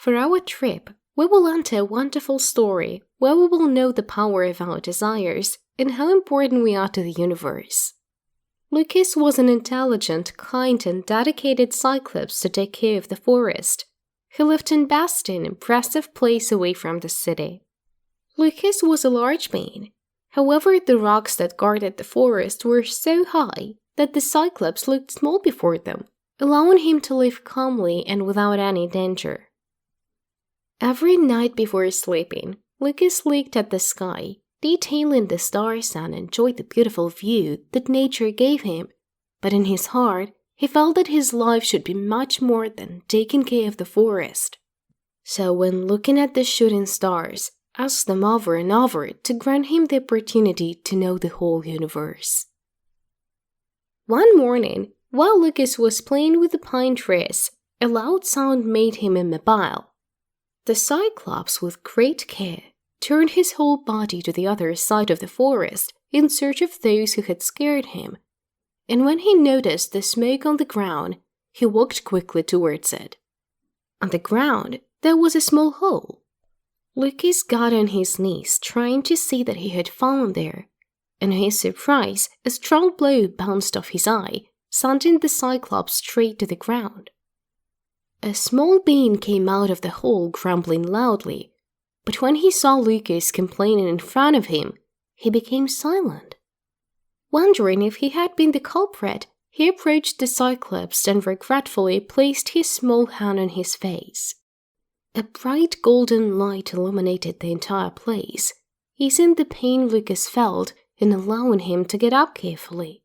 For our trip, we will enter a wonderful story where we will know the power of our desires and how important we are to the universe. Lucas was an intelligent, kind, and dedicated Cyclops to take care of the forest, who lived in Bast, an impressive place away from the city. Lucas was a large man. However, the rocks that guarded the forest were so high that the Cyclops looked small before them, allowing him to live calmly and without any danger. Every night before sleeping, Lucas looked at the sky, detailing the stars, and enjoyed the beautiful view that nature gave him. But in his heart, he felt that his life should be much more than taking care of the forest. So when looking at the shooting stars, asked them over and over to grant him the opportunity to know the whole universe. One morning, while Lucas was playing with the pine trees, a loud sound made him immobile. The Cyclops, with great care, turned his whole body to the other side of the forest in search of those who had scared him, and when he noticed the smoke on the ground, he walked quickly towards it. On the ground, there was a small hole. Lucas got on his knees, trying to see that he had fallen there, and to his surprise, a strong blow bounced off his eye, sending the Cyclops straight to the ground. A small being came out of the hole, grumbling loudly, but when he saw Lucas complaining in front of him, he became silent. Wondering if he had been the culprit, he approached the Cyclops and regretfully placed his small hand on his face. A bright golden light illuminated the entire place, easing the pain Lucas felt and allowing him to get up carefully.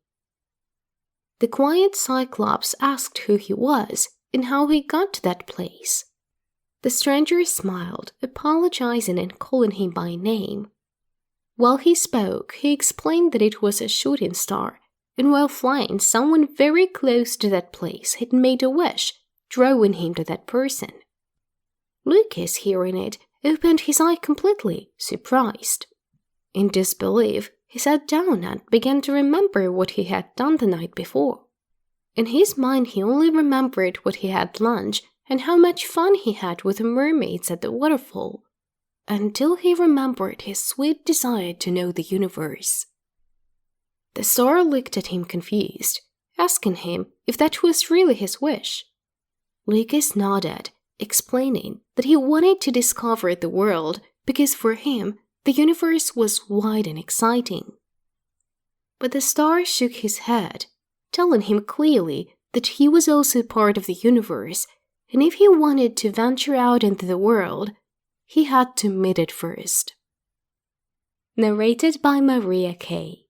The quiet Cyclops asked who he was and how he got to that place. The stranger smiled, apologizing and calling him by name. While he spoke, he explained that it was a shooting star, and while flying, someone very close to that place had made a wish, drawing him to that person. Lucas, hearing it, opened his eye completely, surprised. In disbelief, he sat down and began to remember what he had done the night before. In his mind, he only remembered what he had lunch and how much fun he had with the mermaids at the waterfall, until he remembered his sweet desire to know the universe. The star looked at him confused, asking him if that was really his wish. Lucas nodded, explaining that he wanted to discover the world because for him, the universe was wide and exciting. But the star shook his head, telling him clearly that he was also part of the universe, and if he wanted to venture out into the world, he had to meet it first. Narrated by Maria Kay.